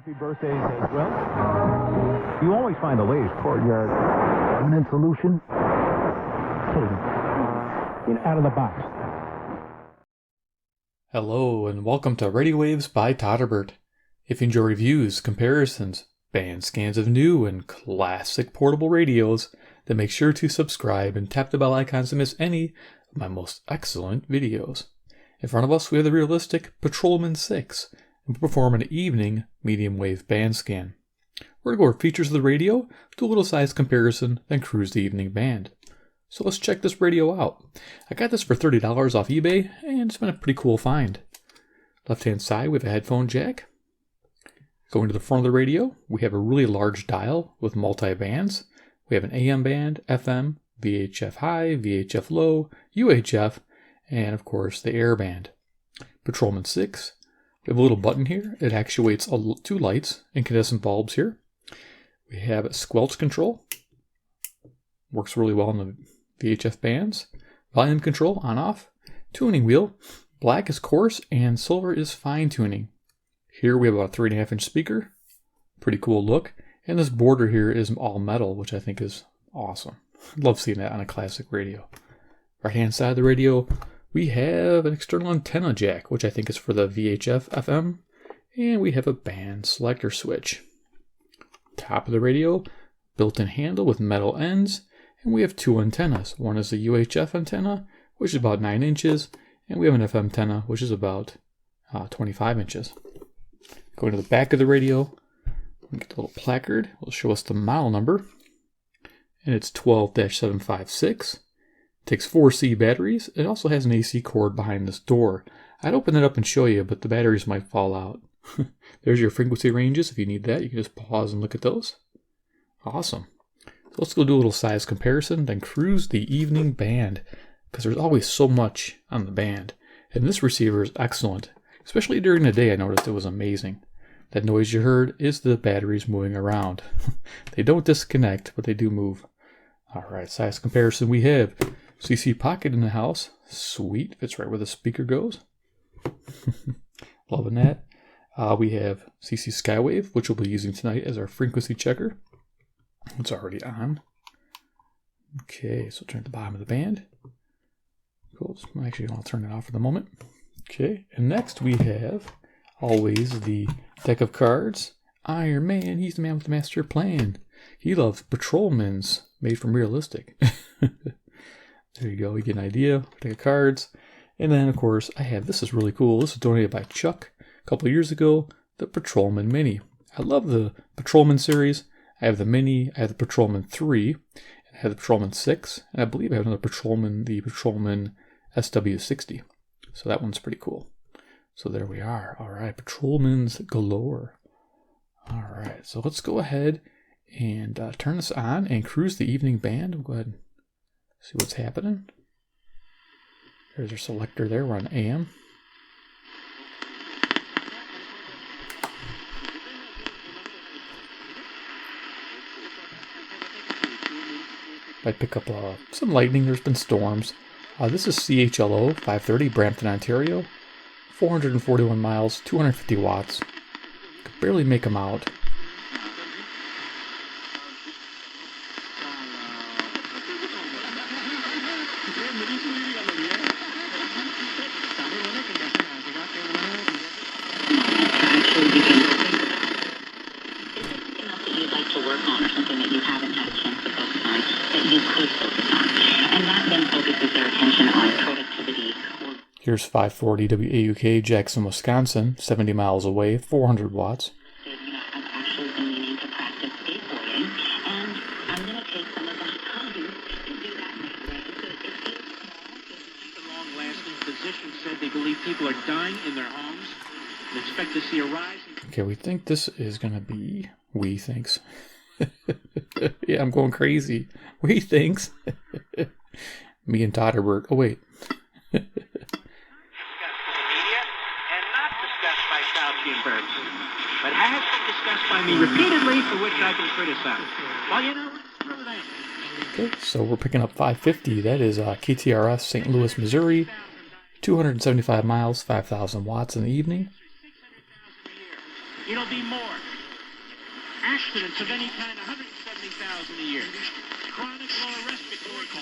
Happy birthdays as well. You always find the latest courtyard permanent solution. Out of the box. Hello and welcome to Radio Waves by Todderbert. If you enjoy reviews, comparisons, band scans of new and classic portable radios, then make sure to subscribe and tap the bell icons to miss any of my most excellent videos. In front of us we have the realistic Patrolman-6 and we'll perform an evening medium wave band scan. We're going to go over features of the radio, do a little size comparison, then cruise the evening band. So let's check this radio out. I got this for $30 off eBay, and it's been a pretty cool find. Left hand side, we have a headphone jack. Going to the front of the radio, we have a really large dial with multi-bands. We have an AM band, FM, VHF high, VHF low, UHF, and of course the air band. Patrolman-6, we have a little button here. It actuates two lights, incandescent bulbs here. We have a squelch control. Works really well on the VHF bands. Volume control on off. Tuning wheel. Black is coarse and silver is fine tuning. Here we have about a 3.5 inch speaker. Pretty cool look. And this border here is all metal, which I think is awesome. Love seeing that on a classic radio. Right hand side of the radio, we have an external antenna jack, which I think is for the VHF FM. And we have a band selector switch. Top of the radio, built-in handle with metal ends. And we have two antennas. One is the UHF antenna, which is about 9 inches. And we have an FM antenna, which is about 25 inches. Going to the back of the radio, we get the little placard. It will show us the model number. And it's 12-756. Takes 4C batteries. It also has an AC cord behind this door. I'd open it up and show you, but the batteries might fall out. There's your frequency ranges. If you need that, you can just pause and look at those. Awesome. So let's go do a little size comparison, then cruise the evening band, because there's always so much on the band. And this receiver is excellent. Especially during the day, I noticed it was amazing. That noise you heard is the batteries moving around. They don't disconnect, but they do move. Alright, size comparison we have. CC pocket in the house. Sweet, fits right where the speaker goes. Loving that. We have CC Skywave, which we'll be using tonight as our frequency checker. It's already on. Okay, so turn to the bottom of the band. Cool. Actually, I'll turn it off for the moment. Okay, and next we have always the deck of cards. Iron Man, he's the man with the master plan. He loves Patrolmans, made from realistic. There you go, you get an idea. Deck of cards. And then, of course, I have, this is really cool. This was donated by Chuck a couple of years ago, the Patrolman Mini. I love the Patrolman series. I have the Mini, I have the Patrolman 3, and I have the Patrolman 6, and I believe I have another Patrolman, the Patrolman SW60. So that one's pretty cool. So there we are. All right, Patrolmans galore. All right, so let's go ahead and turn this on and cruise the evening band. We'll go ahead and see what's happening. There's our selector there. We're on AM. Might pick up some lightning. There's been storms. This is CHLO 530, Brampton, Ontario. 441 miles, 250 watts. Could barely make them out. Here's 540 WAUK, Jackson, Wisconsin, 70 miles away, 400 watts. I've actually been meaning to practice skateboarding, and I'm going to take some of that time to do that next week. The long-lasting physicians said they believe people are dying in their homes and expect to see a rise in... Okay, we think this is going to be... We thinks. Yeah, I'm going crazy. We thinks. Me and Todderbert. Oh, wait. But has been discussed by me repeatedly, for which I can criticize. Well, you know, screw that. Okay, so we're picking up 550. That is KTRS, St. Louis, Missouri. 275 miles, 5,000 watts in the evening. It'll be more. Accidents of any kind, 170,000 a year. Chronic lower respiratory. Call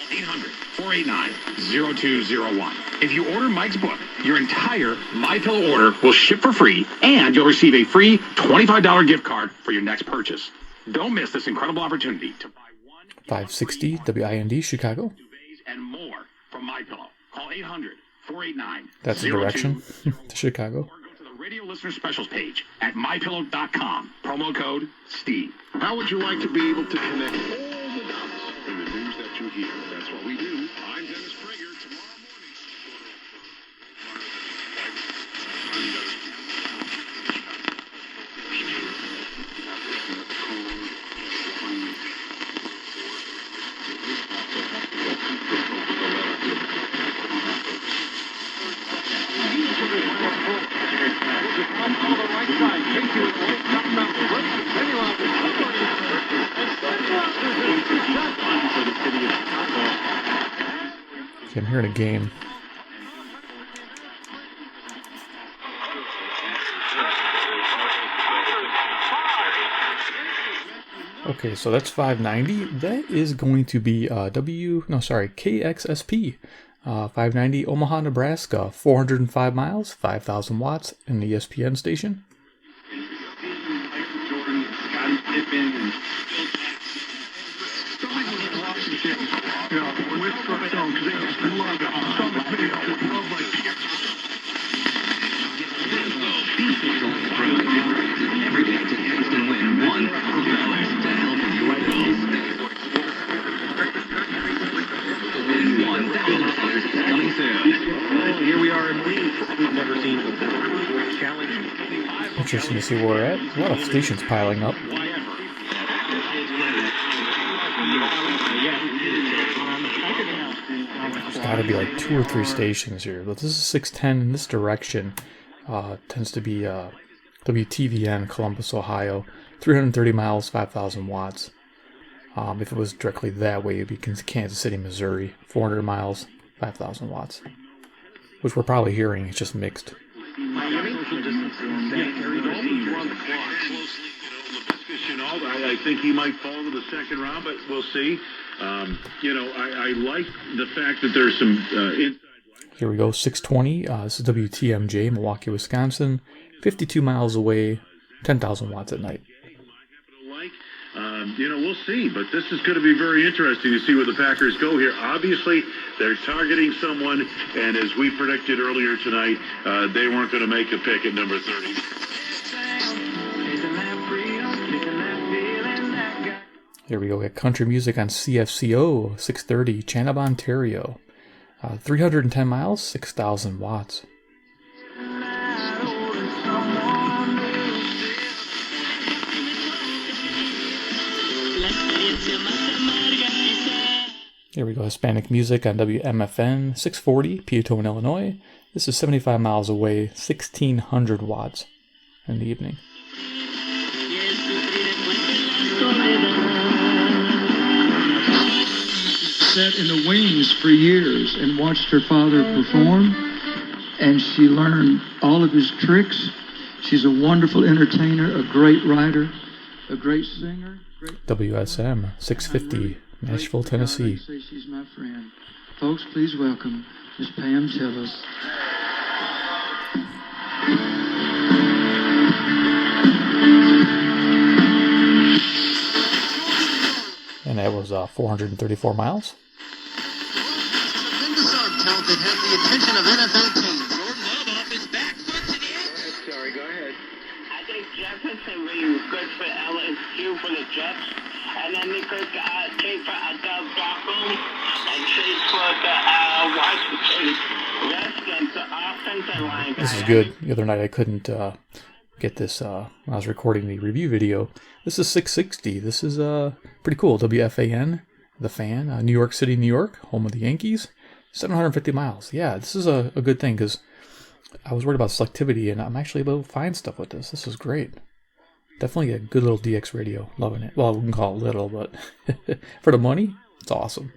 800-489-0201. If you order Mike's book, your entire MyPillow order will ship for free, and you'll receive a free $25 gift card for your next purchase. Don't miss this incredible opportunity to buy one 560 WIND Chicago. duvets and more from MyPillow. Call 800-489. That's the direction to Chicago. Or go to the radio listener specials page at mypillow.com. Promo code Steve. How would you like to be able to connect all the dots in the news that you hear? That's what we do. I'm Dennis Prager. Tomorrow morning. Okay, I'm hearing a game. Okay, so that's 590. That is going to be KXSP. 590 Omaha, Nebraska. 405 miles, 5,000 watts in the ESPN station. Here we are in leagues we've never seen before. Interesting to see where we're at. A lot of stations piling up. There's got to be like 2 or 3 stations here, but this is 610 in this direction. Tends to be WTVN, Columbus, Ohio. 330 miles, 5,000 watts. If it was directly that way, it'd be Kansas City, Missouri. 400 miles, 5,000 watts. Which we're probably hearing, it's just mixed. I think he might fall to the second round, but we'll see. I like the fact that there's some inside. Here we go, 620. This is WTMJ, Milwaukee, Wisconsin. 52 miles away, 10,000 watts at night. We'll see, but this is going to be very interesting to see where the Packers go here. Obviously, they're targeting someone, and as we predicted earlier tonight, they weren't going to make a pick at number 30. Here we go, we got country music on CFCO, 630, Chenab, Ontario. 310 miles, 6,000 watts. Here we go, Hispanic music on WMFN, 640, Peatone, Illinois. This is 75 miles away, 1,600 watts in the evening. Sat in the wings for years and watched her father perform, and she learned all of his tricks. She's a wonderful entertainer, a great writer, a great singer. WSM 650, Nashville, Tennessee. Say she's my friend. Folks, please welcome Miss Pam Tillis. And that was 434 miles. Tremendous arm talent that has the attention of NFL teams. Jordan Love off his back foot to the end. Sorry, go ahead. I think Jefferson really good for LSU for the Jets. And then they could trade for Adele Broccoli and trade for the Washington Redskins, the offensive line. This is good. The other night I couldn't get this when I was recording the review video. This is 660. This is pretty cool. WFAN, The Fan, New York City, New York, home of the Yankees. 750 miles. Yeah, this is a good thing because I was worried about selectivity, and I'm actually able to find stuff with this. This is great. Definitely a good little DX radio. Loving it. Well, we can call it little, but for the money, it's awesome.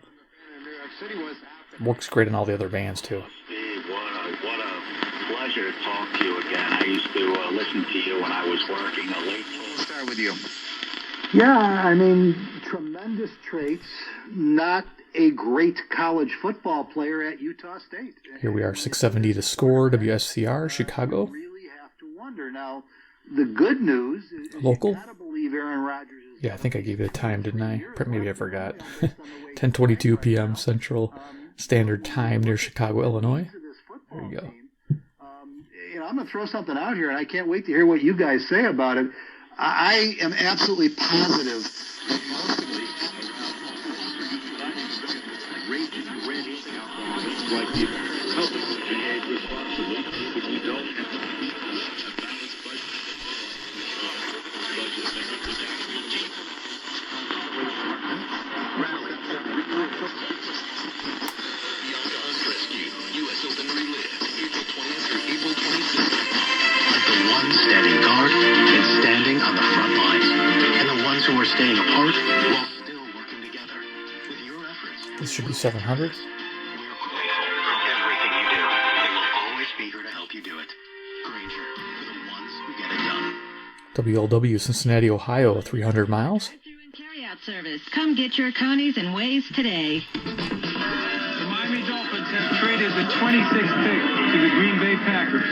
Works great in all the other bands, too. Steve, what a pleasure to talk to you again. I used to listen to you when I was working late. We'll start with you. Yeah, I mean, tremendous traits. Not a great college football player at Utah State. Here we are, 670 to score, WSCR, Chicago. You really have to wonder. Now, the good news is Local? you gotta believe Aaron Rodgers is Yeah, I think I gave you the time, didn't I? Maybe I forgot. 10:22 p.m. Central Standard Time near Chicago, Illinois. There you go. I'm going to throw something out here, and I can't wait to hear what you guys say about it. I am absolutely positive that most of these Standing guard and standing on the front lines, and the ones who are staying apart while still working together. With your efforts, This should be 700. everything you do, they will always be here to help you do it. Granger, for the ones who get it done. WLW, Cincinnati, Ohio, 300 miles. Carryout service. Come get your conies and ways today. The Miami Dolphins have traded the 26th pick to the Green Bay Packers.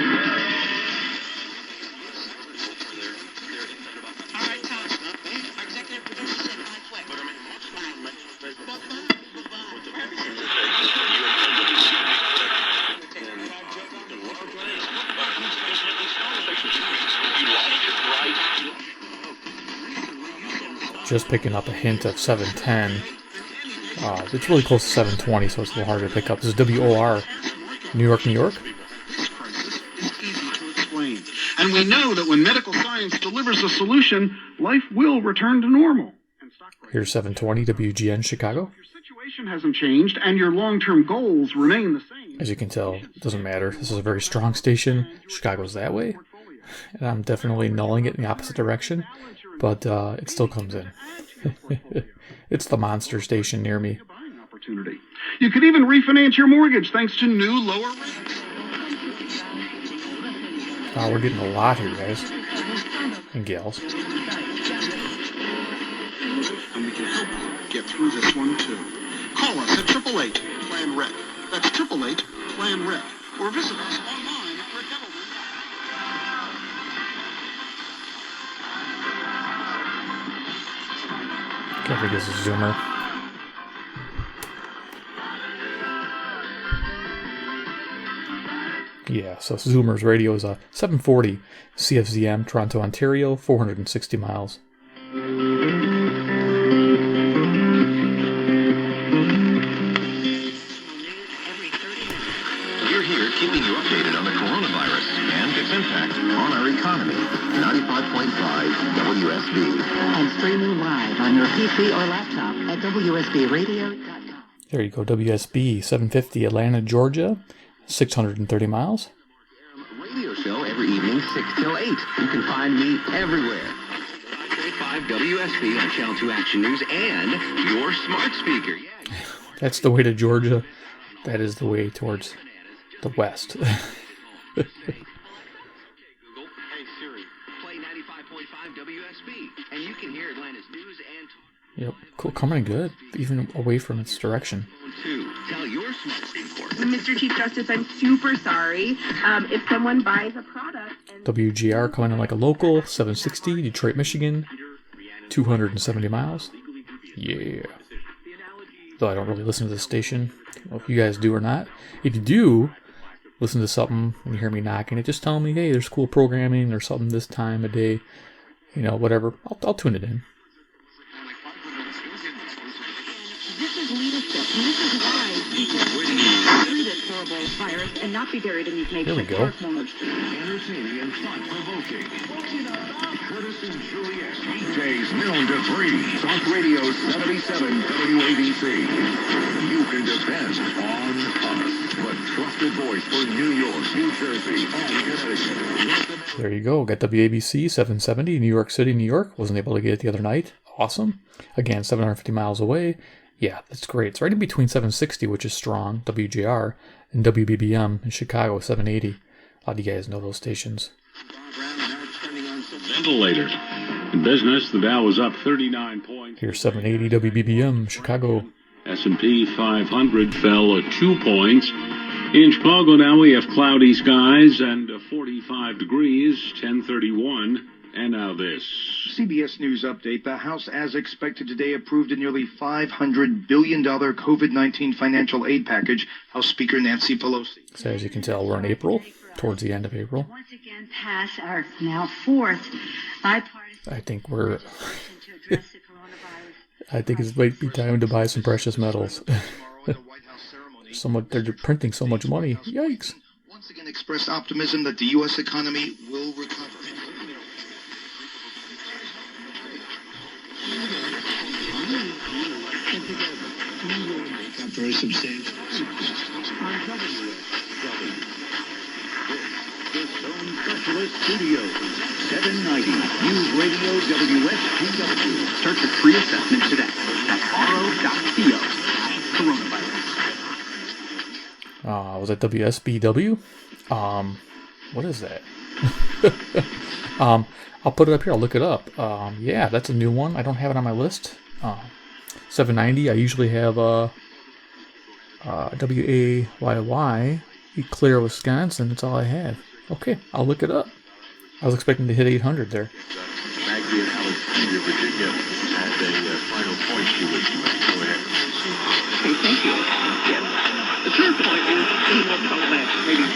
Just picking up a hint of 710. It's really close to 720, so it's a little harder to pick up. This is WOR, New York, New York. And we know that when medical science delivers a solution, life will return to normal. Here's 720, WGN, Chicago. Your situation hasn't changed, and your long-term goals remain the same. As you can tell, it doesn't matter. This is a very strong station. Chicago's that way. And I'm definitely nulling it in the opposite direction. But it still comes in. It's the monster station near me. You could even refinance your mortgage thanks to new lower rates. Wow, we're getting a lot here, guys. And gals. And we can help you get through this one, too. Call us at 888-PLAN-RED. That's 888-PLAN-RED. Or visit us online at redgettleman.com. I think this is Zoomer. Yeah, so Zoomer's radio is a 740 CFZM, Toronto, Ontario, 460 miles. We're here keeping you updated on the coronavirus and its impact on our economy. 95.5 WSB. And streaming live on your PC or laptop at WSBradio.com. There you go, WSB 750, Atlanta, Georgia, 630 miles. Radio show every evening, 6 till 8. You can find me everywhere. 5 WSB on Channel 2 Action News and your smart speaker. Yeah. That's the way to Georgia. That is the way towards the west. Hey Google, hey Siri, play 95.5 WSB, and you can hear Atlanta's news and talk. Yep, cool, coming good, even away from its direction. Tell your smart speaker. Mr. Chief Justice, I'm super sorry. If someone buys a product... WGR coming in like a local, 760, Detroit, Michigan, 270 miles. Yeah. Though I don't really listen to this station. I don't know if you guys do or not. If you do listen to something and you hear me knocking it, just tell me, hey, there's cool programming or something this time of day. You know, whatever. I'll tune it in. This is leadership, and this is wise, because we can through this horrible virus and not be buried in these There we go. Entertaining and thought-provoking. Curtis and Juliet. Weekdays noon to 3. Talk Radio 77 WABC. You can depend on us. The trusted voice for New York, New Jersey, and Connecticut. There you go. Got WABC 770, New York City, New York. Wasn't able to get it the other night. Awesome. Again, 750 miles away. Yeah, that's great. It's right in between 760, which is strong, WJR, and WBBM in Chicago, 780. A lot of you guys know those stations. Ventilator. In business, the Dow was up 39 points. Here's 780 WBBM, Chicago. S&P 500 fell 2 points. In Chicago now we have cloudy skies and 45 degrees, 1031. And now this. CBS News update. The House, as expected today, approved a nearly $500 billion COVID-19 financial aid package. House Speaker Nancy Pelosi. So as you can tell, we're in April, towards the end of April. Once again, pass our now fourth bipartisan. I think we're... I think it might be time to buy some precious metals. They're printing so much money. Yikes. Once again expressed optimism that the U.S. economy will recover. Very substantial. The Zone Specialist Studios, 790 News Radio WSPW. Start your free assessment today at ro.co. Coronavirus. Was that WSBW? What is that? I'll put it up here. I'll look it up. Yeah, that's a new one. I don't have it on my list. 790. I usually have WAYY, Eclair, Wisconsin. That's all I have. Okay, I'll look it up. I was expecting to hit 800 there. Maggie and Alexandria, Virginia, has a final point she would make. Go ahead. Okay, thank you. Yes. The third point is maybe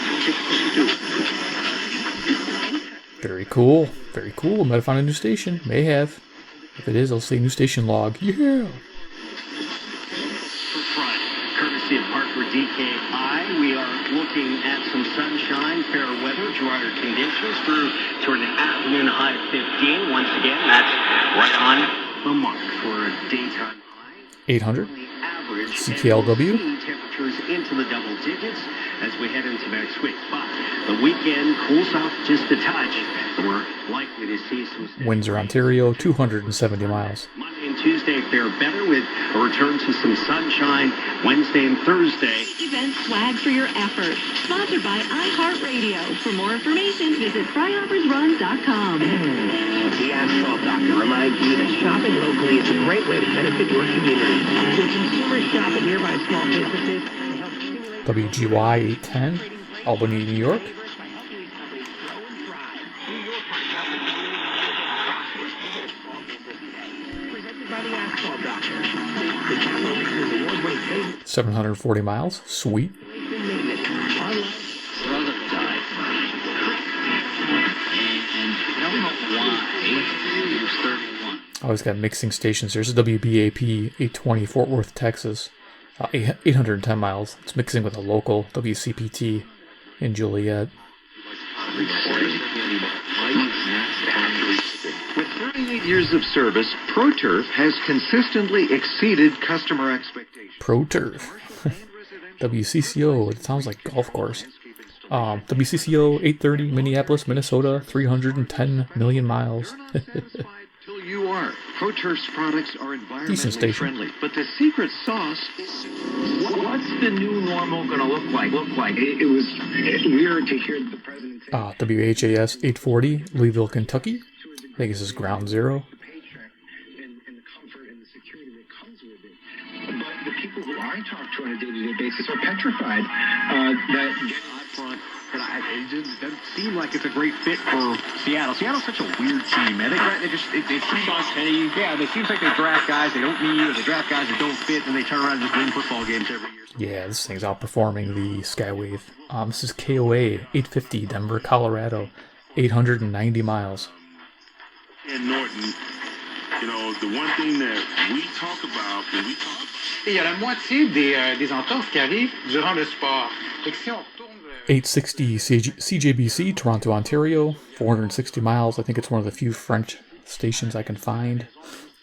62. Very cool. Very cool. Might have found a new station. May have. If it is, I'll say new station log. Yeah. Courtesy of Parker DKI, we are looking at some sunshine, fair weather, drier conditions through toward the afternoon, high 15. Once again, that's right on the mark for a daytime high. 800. Average CKLW. Temperatures into the double digits as we head into next week. But the weekend cools off just a touch. We're likely to see some... Windsor, Ontario, 270 miles. Monday and Tuesday fare better with a return to some sunshine Wednesday and Thursday. Event swag for your effort. Sponsored by iHeartRadio. For more information, visit fryhoppersrun.com. The Asphalt Doctor reminds you that shopping locally is a great way to benefit your community. When consumers shop at nearby small businesses, they help stimulate... WGY 810, Albany, New York. 740 miles. Sweet. Always got mixing stations. There's a WBAP 820 Fort Worth, Texas. 810 miles. It's mixing with a local WCPT in Joliet. With 38 years of service, ProTurf has consistently exceeded customer expectations. ProTurf. WCCO. It sounds like golf course. WCCO 830, Minneapolis, Minnesota, 310 million miles. You are. ProTurf's products are Decent environmentally friendly, but the secret sauce is... What's the new normal going to look like? It was weird to hear the president say... WHAS 840, Louisville, Kentucky. I think this is ground zero. And the comfort and the security that comes with it. But the people who I talk to on a day-to-day basis are petrified that get out front. It just doesn't seem like it's a great fit for Seattle. Seattle's such a weird team, man. It seems like they draft guys they don't need, or they draft guys that don't fit, and they turn around and just win football games every year. Yeah, this thing's outperforming the Skywave. This is KOA 850, Denver, Colorado, 890 miles. And Norton, you know, the one thing that we talk about when we talk about... Il y a la moitié des entorses qui arrivent durant le sport. 860 CJBC, Toronto, Ontario, 460 miles. I think it's one of the few French stations I can find.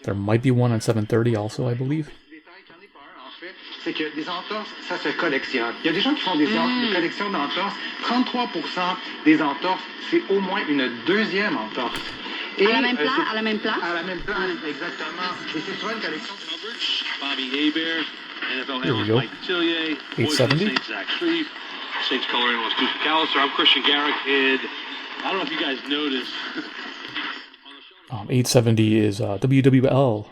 There might be one on 730 also, I believe. C'est que des entorses, ça se collectionne. Il y a des gens qui font des collections d'entorses. 33% des entorses, c'est au moins une deuxième entorse. Et à la même place? À la même place? À la même place, exactement. Et c'est souvent une collection de coverage. Bobby Hebert, NFL Here we analyst go. Mike Tillier, 870. Zach Shreve, Saints color analyst Steve McAllister. I'm Christian Garrick, and I don't know if you guys noticed. 870 is WWL.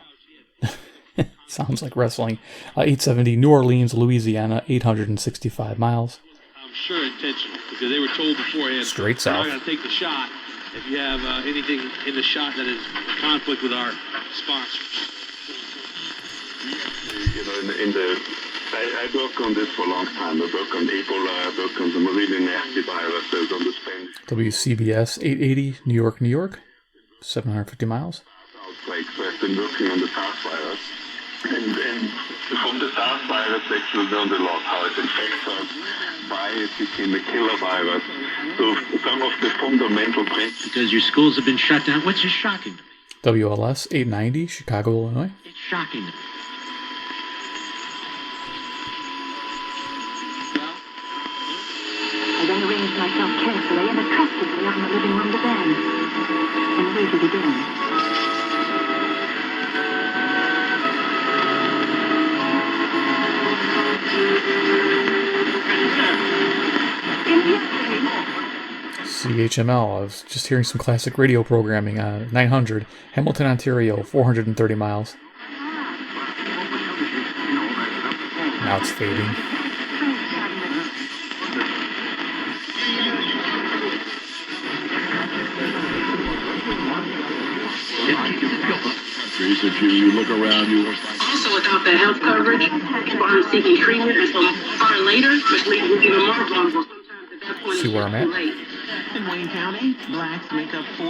Sounds like wrestling. 870 New Orleans, Louisiana, 865 miles. I'm sure intentional because they were told beforehand. Straight We're not south. going to take the shot if you have anything in the shot that is conflict with our sponsors. You know, I work on this for a long time. I work on Ebola, I work on some really nasty viruses on the Spanish WCBS 880 New York, New York, 750 miles. outbreaks. So I've been working on the SARS virus. And from the SARS virus, actually learned a lot how it infects us, why it became a killer virus. So some of the fundamental principles. Because your schools have been shut down, which is shocking. WLS 890 Chicago, Illinois. It's shocking. I then arranged myself carefully and attractively on the living room divan and waited again. CHML. I was just hearing some classic radio programming on 900 Hamilton, Ontario, 430 miles. Now it's fading. If you look around, you will find. Also, without the health coverage, people aren't seeking treatment until far later, which leaves us even more vulnerable. Sometimes at that point, See where I'm at? it's too late. In Wayne County, blacks make up 40%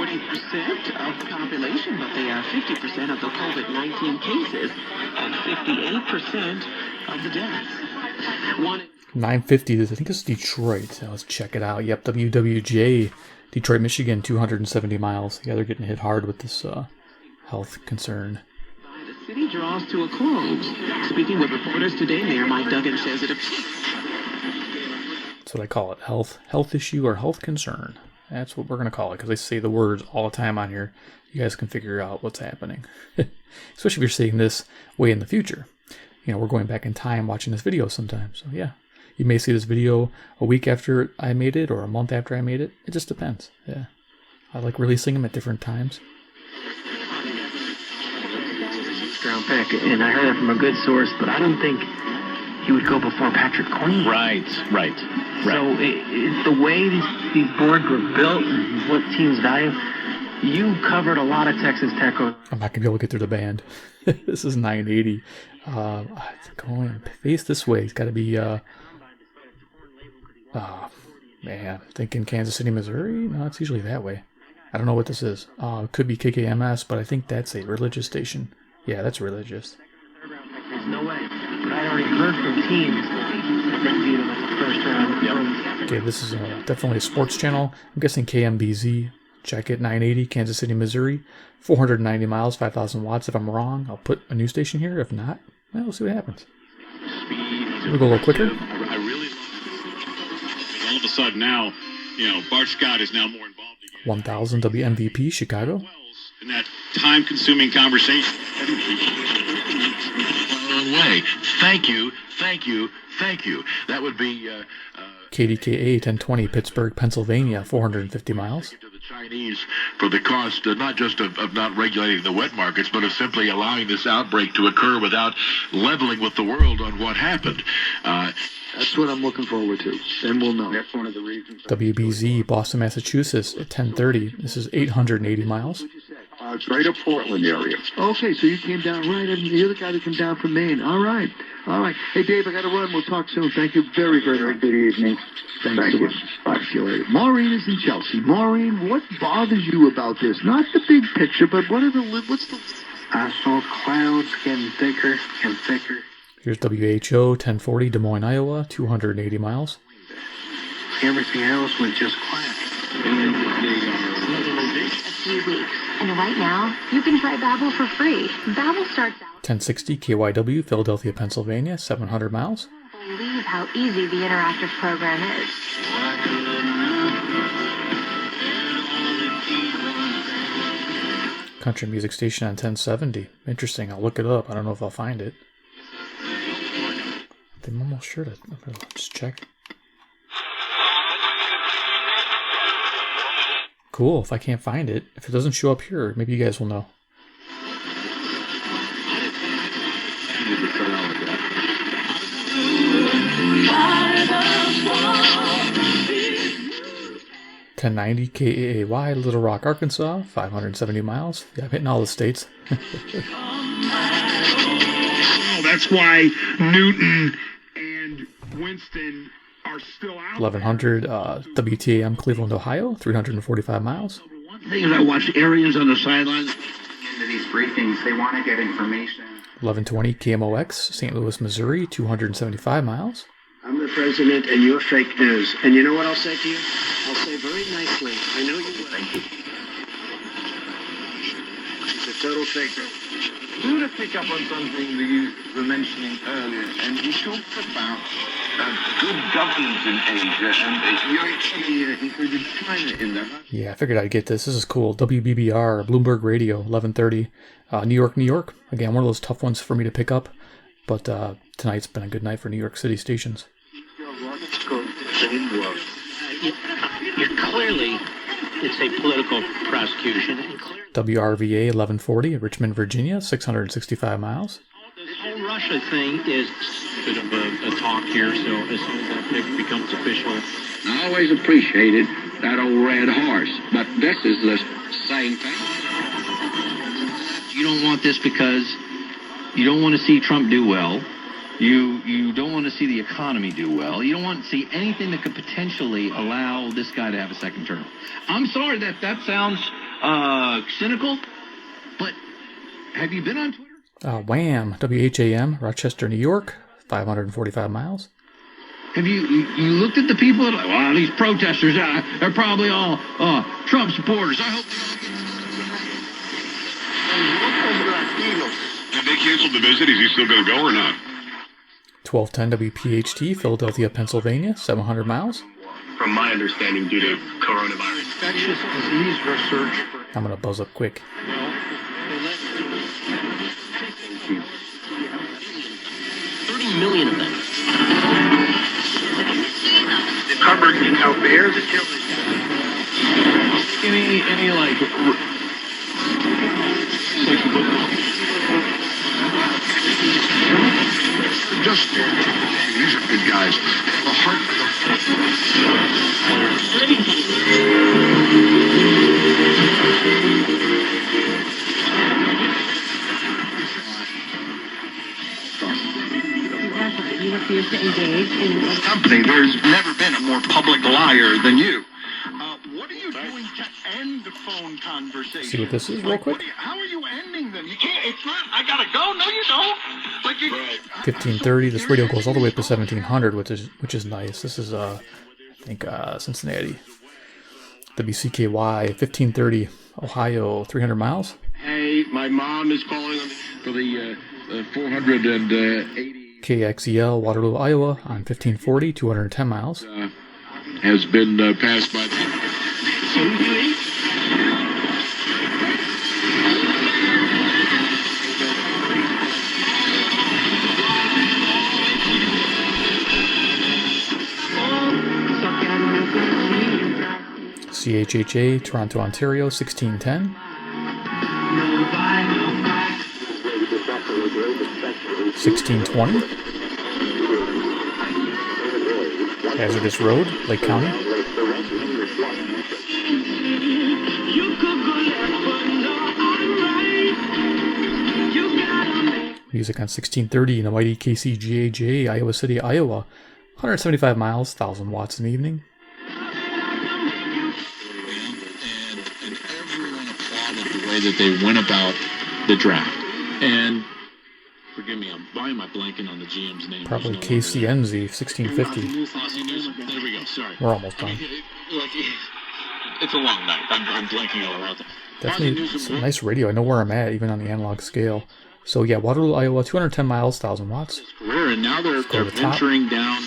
of the population, but they are 50% of the COVID-19 cases and 58% of the deaths. 950, I think it's Detroit. So let's check it out. Yep, WWJ, Detroit, Michigan, 270 miles. Yeah, they're getting hit hard with this health concern. The city draws to a close. Speaking with reporters today, Mayor Mike Duggan says it. That's what I call it, health issue or health concern. That's what we're going to call it, because they say the words all the time on here. You guys can figure out what's happening. Especially if you're seeing this way in the future. You know, we're going back in time watching this video sometimes. So yeah, you may see this video a week after I made it or a month after I made it. It just depends. Yeah, I like releasing them at different times. Round pick, and I heard that from a good source, but I don't think he would go before Patrick Queen. Right. So the way these boards were built, and what teams value, you covered a lot of Texas Tech. I'm not going to be able to get through the band. This is 980. Going face this way. It's got to be, man, thinking Kansas City, Missouri? No, it's usually that way. I don't know what this is. It could be KKMS, but I think that's a religious station. Yeah, that's religious. There's no way. But I already heard from teams that beat them at the first round. Okay, this is definitely a sports channel. I'm guessing KMBZ. Check it, 980, Kansas City, Missouri. 490 miles, 5,000 watts. If I'm wrong, I'll put a news station here. If not, well, we'll see what happens. We'll go a little quicker. I really all of a sudden now, Bart Scott is now more involved 1000 WMVP, Chicago. in that time-consuming conversation. Way. Thank you. That would be KDKA 1020, Pittsburgh, Pennsylvania, 450 miles. Chinese for the cost not just of not regulating the wet markets, but of simply allowing this outbreak to occur without leveling with the world on what happened. That's what I'm looking forward to. Then we'll know. That's one of the reasons. WBZ, Boston, Massachusetts, at 1030. This is 880 miles. Greater Portland area. Okay, so you came down, right? You're the guy that came down from Maine. All right. Hey, Dave, I got to run. We'll talk soon. Thank you very, very much. Good evening. Thank you. Bye. See you later. Maureen is in Chelsea. Maureen, what bothers you about this? Not the big picture, but what's the... I saw clouds getting thicker and thicker. Here's WHO, 1040, Des Moines, Iowa, 280 miles. Everything else was just quiet. A few weeks. And right now, you can try Babbel for free. Babbel starts out... 1060, KYW, Philadelphia, Pennsylvania, 700 miles. Believe how easy the interactive program is. Country music station on 1070. Interesting. I'll look it up. I don't know if I'll find it. I'm almost sure to just check. cool. If I can't find it, if it doesn't show up here, maybe you guys will know. .1090 KAAY, Little Rock, Arkansas, 570 miles. Yeah, I'm hitting all the states. Oh, that's why Newton and Winston are still out. 1100 WTAM, Cleveland, Ohio, 345 miles. One thing is I watch Aryans on the sidelines. Into these briefings, they want to get information. 1120 KMOX, St. Louis, Missouri, 275 miles. I'm the president, and you're fake news. And you know what I'll say to you? I'll say very nicely, I know you will. It's a total fake news. I want to pick up on something that you were mentioning earlier, and you talked about good governance in Asia, and you actually included China in that. Yeah, I figured I'd get this. This is cool. WBBR, Bloomberg Radio, 1130, New York, New York. Again, one of those tough ones for me to pick up, but tonight's been a good night for New York City stations. Clearly, it's a political prosecution. WRVA 1140, Richmond, Virginia, 665 miles. This whole Russia thing is a bit of a talk here, so as soon as that pick becomes official. I always appreciated that old red horse, but this is the same thing. You don't want this because you don't want to see Trump do well. You don't want to see the economy do well. You don't want to see anything that could potentially allow this guy to have a second term. I'm sorry that sounds cynical, but have you been on Twitter? Wham! WHAM, Rochester, New York, 545 miles. Have you looked at the people that are like, wow, these protesters, they're probably all Trump supporters. I hope Have they canceled the visit? Is he still going to go or not? 1210 WPHT, Philadelphia, Pennsylvania, 700 miles. From my understanding, due to coronavirus. Infectious disease research. I'm going to buzz up quick. 30 million of them. The cupboard out there, the children. any like Just, these are good guys. The heart You refuse to engage in this company. There's never been a more public liar than you. What are you doing to end the phone conversation? See what this is real quick? How are you ending them? You can't. It's not. I gotta go. No, you don't. Like you. 1530. This radio goes all the way up to 1700, which is nice. This is I think Cincinnati. WCKY 1530, Ohio, 300 miles. Hey, my mom is calling for the 480. KXEL, Waterloo, Iowa, on 1540, 210 miles. Has been passed by. CHHA, Toronto, Ontario, 1610. 1620. Hazardous Road, Lake County. Music on 1630 in the mighty KCGAJ, Iowa City, Iowa. 175 miles, 1,000 watts in the evening. And everyone applauded the way that they went about the draft. And forgive me, why am I blanking on the GM's name? Probably KCNZ, 1650. There we go, sorry. We're almost done. It's a long night. I'm blanking all around. Definitely some nice radio. I know where I'm at, even on the analog scale. So yeah, Waterloo, Iowa, 210 miles, 1,000 watts. Career, and now they're venturing down.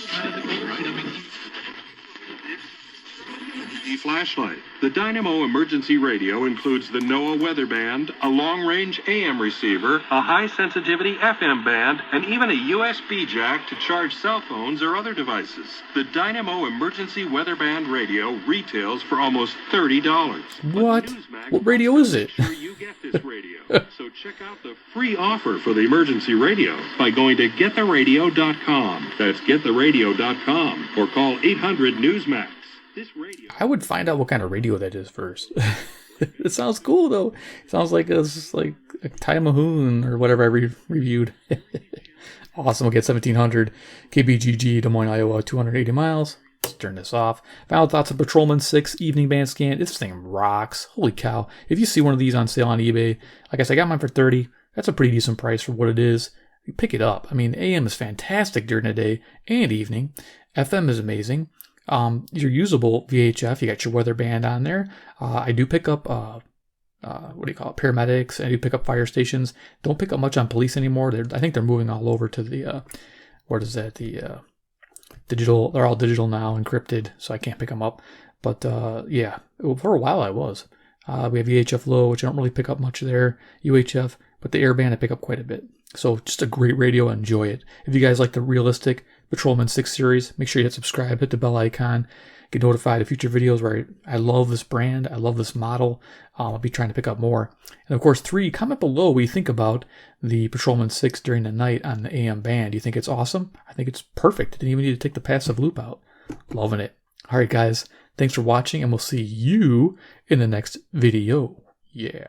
flashlight. The Dynamo emergency radio includes the NOAA weather band, a long-range AM receiver, a high-sensitivity FM band, and even a USB jack to charge cell phones or other devices. The Dynamo emergency weather band radio retails for almost $30. What? What radio is it? You get this radio. So check out the free offer for the emergency radio by going to gettheradio.com. That's gettheradio.com or call 800-NEWSMAX. I would find out what kind of radio that is first. It sounds cool though. It sounds like it's like a Ty Mahoon or whatever I reviewed. Awesome. We'll get 1700 KBGG, Des Moines, Iowa, 280 miles. Let's turn this off. Final thoughts of Patrolman-6 evening band scan. This thing rocks. Holy cow. If you see one of these on sale on eBay, like I said, I got mine for $30. That's a pretty decent price for what it is. You pick it up. I mean, AM is fantastic during the day and evening. FM is amazing. Your usable VHF, you got your weather band on there. I do pick up, paramedics. I do pick up fire stations. Don't pick up much on police anymore. I think they're moving all over to the, digital. They're all digital now, encrypted, so I can't pick them up. But yeah, for a while I was. We have VHF low, which I don't really pick up much there. UHF, but the air band I pick up quite a bit. So just a great radio. Enjoy it. If you guys like the realistic Patrolman-6 series, make sure you hit subscribe, hit the bell icon, get notified of future videos where I love this brand. I love this model. I'll be trying to pick up more. And of course, 3, comment below what you think about the Patrolman-6 during the night on the AM band. Do you think it's awesome? I think it's perfect. Didn't even need to take the passive loop out. Loving it. All right, guys. Thanks for watching, and we'll see you in the next video. Yeah.